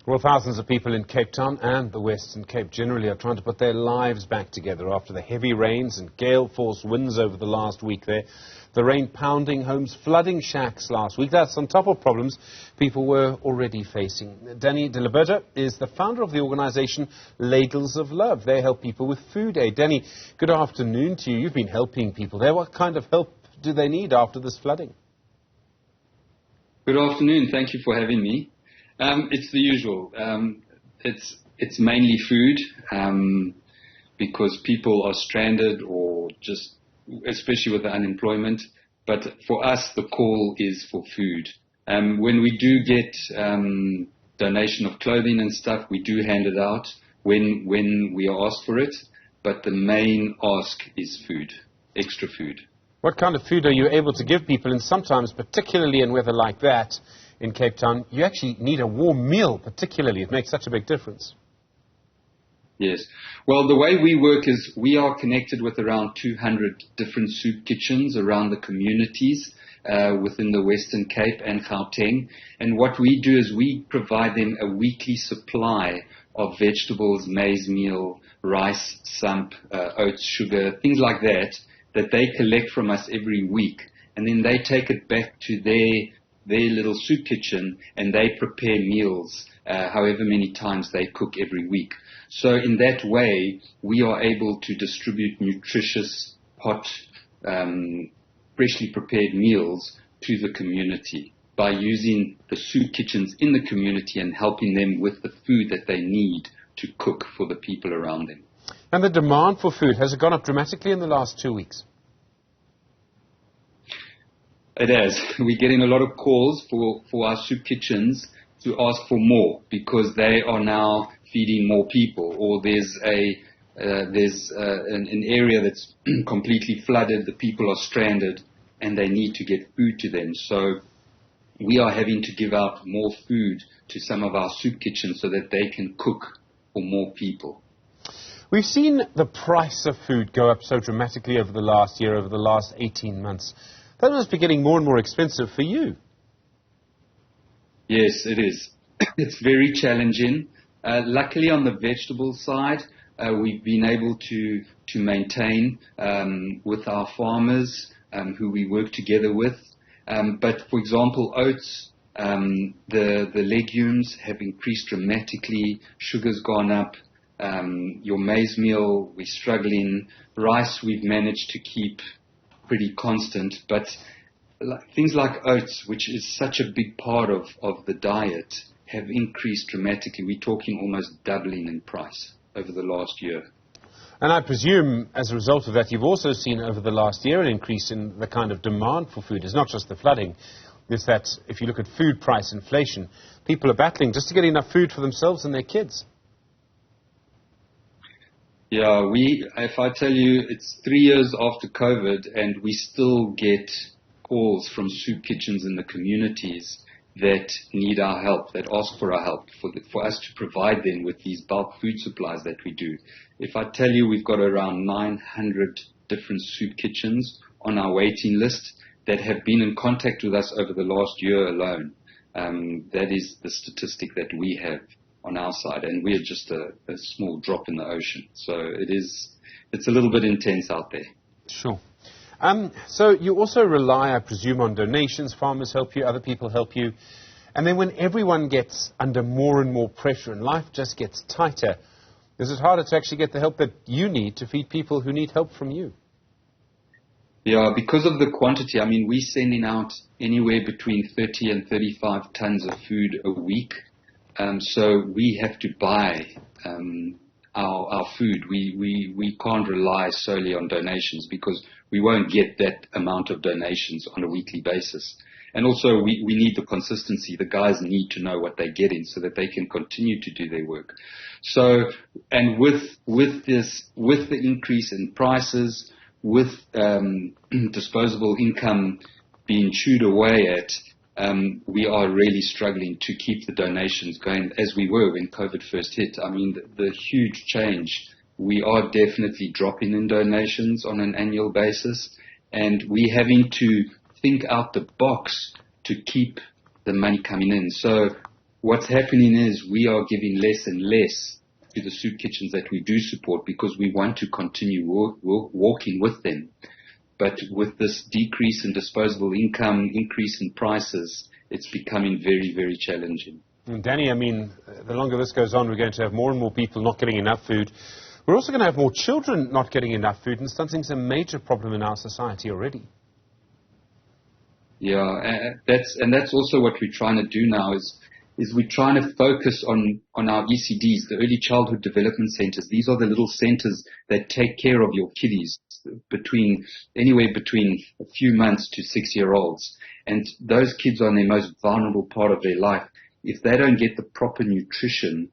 Well, thousands of people in Cape Town and the Western Cape generally are trying to put their lives back together after the heavy rains and gale-force winds over the last week there. The rain pounding homes, flooding shacks last week. That's on top of problems people were already facing. Danny Diliberto is the founder of the organisation Ladles of Love. They help people with food aid. Danny, good afternoon to you. You've been helping people there. What kind of help do they need after this flooding? Good afternoon. Thank you for having me. It's the usual. It's mainly food because people are stranded or just, especially with the unemployment. But for us, the call is for food. When we do get donation of clothing and stuff, we do hand it out when we are asked for it. But the main ask is food, extra food. What kind of food are you able to give people? And sometimes, particularly in weather like that, in Cape Town, you actually need a warm meal, particularly. It makes such a big difference. Yes. Well, the way we work is we are connected with around 200 different soup kitchens around the communities within the Western Cape and Gauteng. And what we do is we provide them a weekly supply of vegetables, maize meal, rice, sump, oats, sugar, things like that they collect from us every week. And then they take it back to their little soup kitchen and they prepare meals however many times they cook every week. So in that way, we are able to distribute nutritious, hot, freshly prepared meals to the community by using the soup kitchens in the community and helping them with the food that they need to cook for the people around them. And the demand for food, has it gone up dramatically in the last 2 weeks? It has. We're getting a lot of calls for our soup kitchens to ask for more because they are now feeding more people, or there's an area that's completely flooded, the people are stranded, and they need to get food to them. So we are having to give out more food to some of our soup kitchens so that they can cook for more people. We've seen the price of food go up so dramatically over the last year, over the last 18 months. That must be getting more and more expensive for you. Yes, it is. It's very challenging. Luckily, on the vegetable side, we've been able to maintain with our farmers who we work together with. But, for example, oats, the legumes have increased dramatically. Sugar's gone up. Your maize meal, we're struggling. Rice, we've managed to keep pretty constant, but things like oats, which is such a big part of the diet, have increased dramatically. We're talking almost doubling in price over the last year. And I presume, as a result of that, you've also seen over the last year an increase in the kind of demand for food. It's not just the flooding. It's that if you look at food price inflation, people are battling just to get enough food for themselves and their kids. Yeah, if I tell you, it's 3 years after COVID and we still get calls from soup kitchens in the communities that need our help, that ask for our help, for us to provide them with these bulk food supplies that we do. If I tell you, we've got around 900 different soup kitchens on our waiting list that have been in contact with us over the last year alone. That is the statistic that we have on our side, and we're just a small drop in the ocean. So it's a little bit intense out there. Sure. So you also rely, I presume, on donations. Farmers help you, other people help you. And then when everyone gets under more and more pressure and life just gets tighter, is it harder to actually get the help that you need to feed people who need help from you? Yeah, because of the quantity. I mean, we're sending out anywhere between 30 and 35 tons of food a week. So we have to buy our food. We can't rely solely on donations because we won't get that amount of donations on a weekly basis. And also we need the consistency. The guys need to know what they're getting so that they can continue to do their work. So, and with the increase in prices, with disposable income being chewed away at, we are really struggling to keep the donations going as we were when COVID first hit. I mean, the huge change. We are definitely dropping in donations on an annual basis, and we're having to think out the box to keep the money coming in. So what's happening is we are giving less and less to the soup kitchens that we do support because we want to continue walking with them. But with this decrease in disposable income, increase in prices, it's becoming very, very challenging. And Danny, I mean, the longer this goes on, we're going to have more and more people not getting enough food. We're also going to have more children not getting enough food, and stunting's a major problem in our society already. Yeah, that's also what we're trying to do now is we're trying to focus on our ECDs, the Early Childhood Development Centers. These are the little centers that take care of your kiddies anywhere between a few months to 6-year-olds. And those kids are in their most vulnerable part of their life. If they don't get the proper nutrition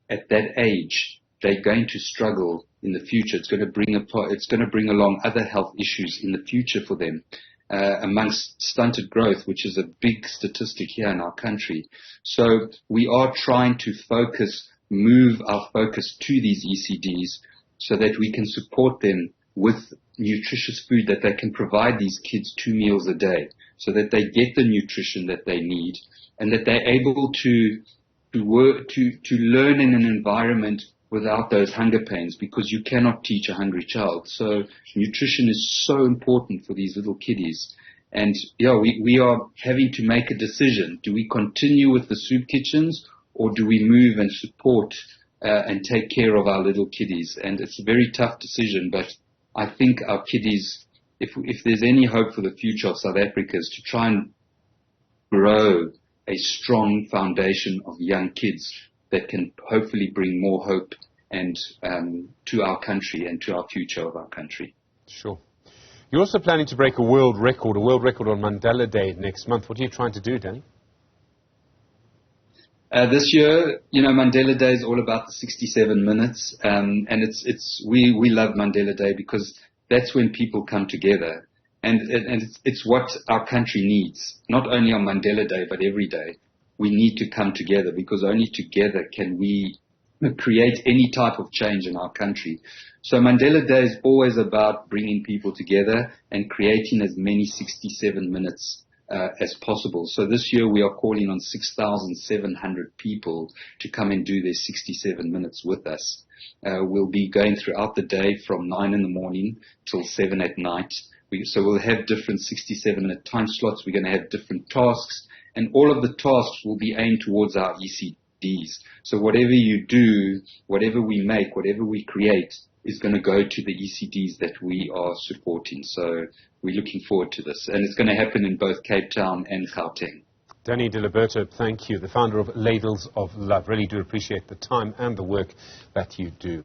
at that age, they're going to struggle in the future. It's going to bring along other health issues in the future for them. Amongst stunted growth, which is a big statistic here in our country. So we are trying to move our focus to these ECDs so that we can support them with nutritious food, that they can provide these kids 2 meals a day so that they get the nutrition that they need and that they're able to learn in an environment without those hunger pains, because you cannot teach a hungry child. So nutrition is so important for these little kiddies. And yeah, we are having to make a decision. Do we continue with the soup kitchens, or do we move and support and take care of our little kiddies? And it's a very tough decision, but I think our kiddies, if there's any hope for the future of South Africa, is to try and grow a strong foundation of young kids that can hopefully bring more hope and to our country and to our future of our country. Sure. You're also planning to break a world record on Mandela Day next month. What are you trying to do, Danny? This year, Mandela Day is all about the 67 minutes, and we love Mandela Day because that's when people come together, and it's what our country needs, not only on Mandela Day but every day. We need to come together because only together can we create any type of change in our country. So Mandela Day is always about bringing people together and creating as many 67 minutes as possible. So this year we are calling on 6,700 people to come and do their 67 minutes with us. We'll be going throughout the day from 9 in the morning till 7 at night. So we'll have different 67-minute time slots. We're going to have different tasks. And all of the tasks will be aimed towards our ECDs. So whatever you do, whatever we make, whatever we create is going to go to the ECDs that we are supporting. So we're looking forward to this. And it's going to happen in both Cape Town and Gauteng. Danny Diliberto, thank you. The founder of Ladles of Love. Really do appreciate the time and the work that you do.